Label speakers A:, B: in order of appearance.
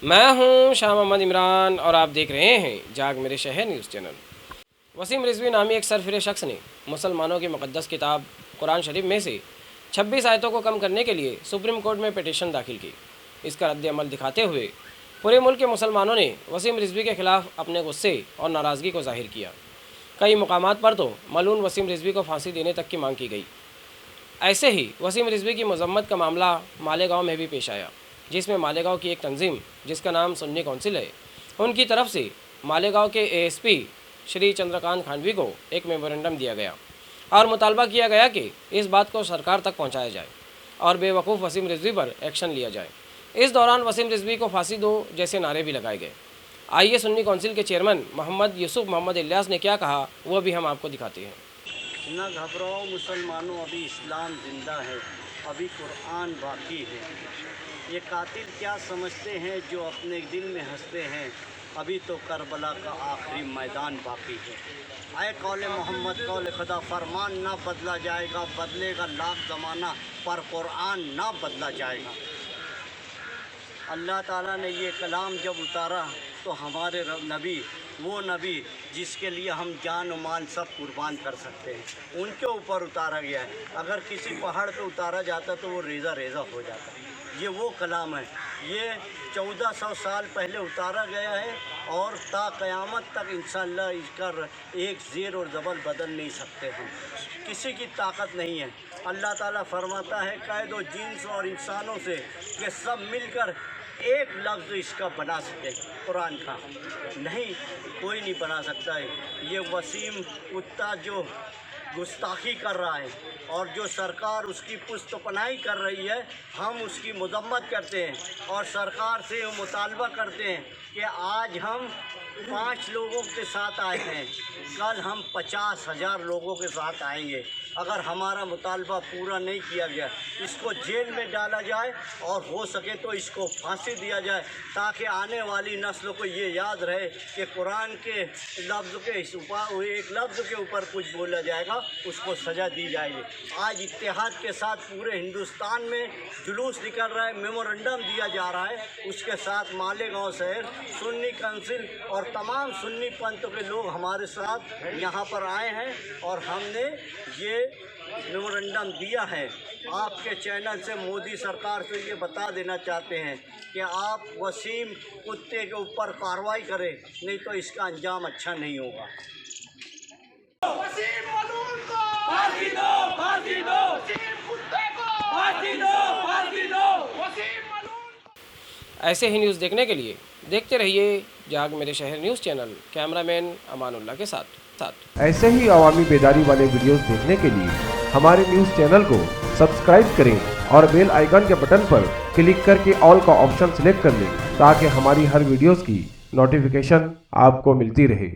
A: میں ہوں شاہ محمد عمران اور آپ دیکھ رہے ہیں جاگ میرے شہر نیوز چینل۔ وسیم رضوی نامی ایک سرفرے شخص نے مسلمانوں کی مقدس کتاب قرآن شریف میں سے 26 آیتوں کو کم کرنے کے لیے سپریم کورٹ میں پٹیشن داخل کی۔ اس کا رد عمل دکھاتے ہوئے پورے ملک کے مسلمانوں نے وسیم رضوی کے خلاف اپنے غصے اور ناراضگی کو ظاہر کیا۔ کئی مقامات پر تو ملعون وسیم رضوی کو پھانسی دینے تک کی مانگ کی گئی۔ ایسے ہی وسیم رضوی کی مذمت کا معاملہ مالیگاؤں میں بھی پیش آیا، جس میں مالیگاؤں کی ایک تنظیم جس کا نام سنی کونسل ہے، ان کی طرف سے مالیگاؤں کے اے ایس پی شری چندرکانت کھانڈوی کو ایک میمورنڈم دیا گیا اور مطالبہ کیا گیا کہ اس بات کو سرکار تک پہنچایا جائے اور بے وقوف وسیم رضوی پر ایکشن لیا جائے۔ اس دوران وسیم رضوی کو پھانسی دو جیسے نعرے بھی لگائے گئے۔ آئیے سنی کونسل کے چیئرمین محمد یوسف محمد الیاس نے کیا کہا وہ بھی ہم آپ کو دکھاتے ہیں۔
B: نہ گھبراؤ مسلمانوں، ابھی اسلام زندہ ہے، ابھی قرآن باقی ہے۔ یہ قاتل کیا سمجھتے ہیں جو اپنے دل میں ہنستے ہیں، ابھی تو کربلا کا آخری میدان باقی ہے۔ اے قول محمد قول خدا، فرمان نہ بدلا جائے گا، بدلے گا لاکھ زمانہ پر قرآن نہ بدلا جائے گا۔ اللہ تعالیٰ نے یہ کلام جب اتارا تو ہمارے نبی، وہ نبی جس کے لیے ہم جان و مال سب قربان کر سکتے ہیں، ان کے اوپر اتارا گیا ہے۔ اگر کسی پہاڑ پہ اتارا جاتا تو وہ ریزہ ریزہ ہو جاتا۔ یہ وہ کلام ہے، یہ 1400 سال پہلے اتارا گیا ہے اور تا قیامت تک انشاءاللہ اس کا ایک زیر اور زبر بدل نہیں سکتے ہم، کسی کی طاقت نہیں ہے۔ اللہ تعالیٰ فرماتا ہے قید و جنس اور انسانوں سے کہ سب مل کر ایک لفظ اس کا بنا سکے، قرآن کا نہیں، کوئی نہیں بنا سکتا ہے۔ یہ وسیم کتا جو گستاخی کر رہا ہے اور جو سرکار اس کی پشت پناہی کر رہی ہے، ہم اس کی مذمت کرتے ہیں اور سرکار سے مطالبہ کرتے ہیں کہ آج ہم 5 لوگوں کے ساتھ آئے ہیں، کل ہم 50,000 لوگوں کے ساتھ آئیں گے۔ اگر ہمارا مطالبہ پورا نہیں کیا گیا، اس کو جیل میں ڈالا جائے اور ہو سکے تو اس کو پھانسی دیا جائے، تاکہ آنے والی نسلوں کو یہ یاد رہے کہ قرآن کے لفظ کے ایک لفظ کے اوپر کچھ بولا جائے گا، اس کو سزا دی جائے گی۔ آج اتحاد کے ساتھ پورے ہندوستان میں جلوس نکل رہا ہے، میمورنڈم دیا جا رہا ہے، اس کے ساتھ مالیگاؤں شہر سنی کونسل اور تمام سنی پنتھوں کے لوگ ہمارے ساتھ یہاں پر آئے ہیں اور ہم نے یہ میمورنڈم دیا ہے۔ آپ کے چینل سے مودی سرکار سے یہ بتا دینا چاہتے ہیں کہ آپ وسیم کتے کے اوپر کارروائی کریں، نہیں تو اس کا انجام اچھا نہیں ہوگا۔
C: وسیم ملعون کو پھانسی دو، پھانسی دو، وسیم کتے کو پھانسی دو، پھانسی دو، وسیم ملعون۔
A: ایسے ہی نیوز دیکھنے کے لیے دیکھتے رہیے جاگ میرے شہر نیوز چینل، کیمرہ مین امان اللہ کے ساتھ۔
D: ایسے ہی عوامی بیداری والے ویڈیوز دیکھنے کے لیے ہمارے نیوز چینل کو سبسکرائب کریں اور بیل آئیکن کے بٹن پر کلک کر کے آل کا آپشن سلیکٹ کر لیں تاکہ ہماری ہر ویڈیوز کی نوٹیفیکیشن آپ کو ملتی رہے۔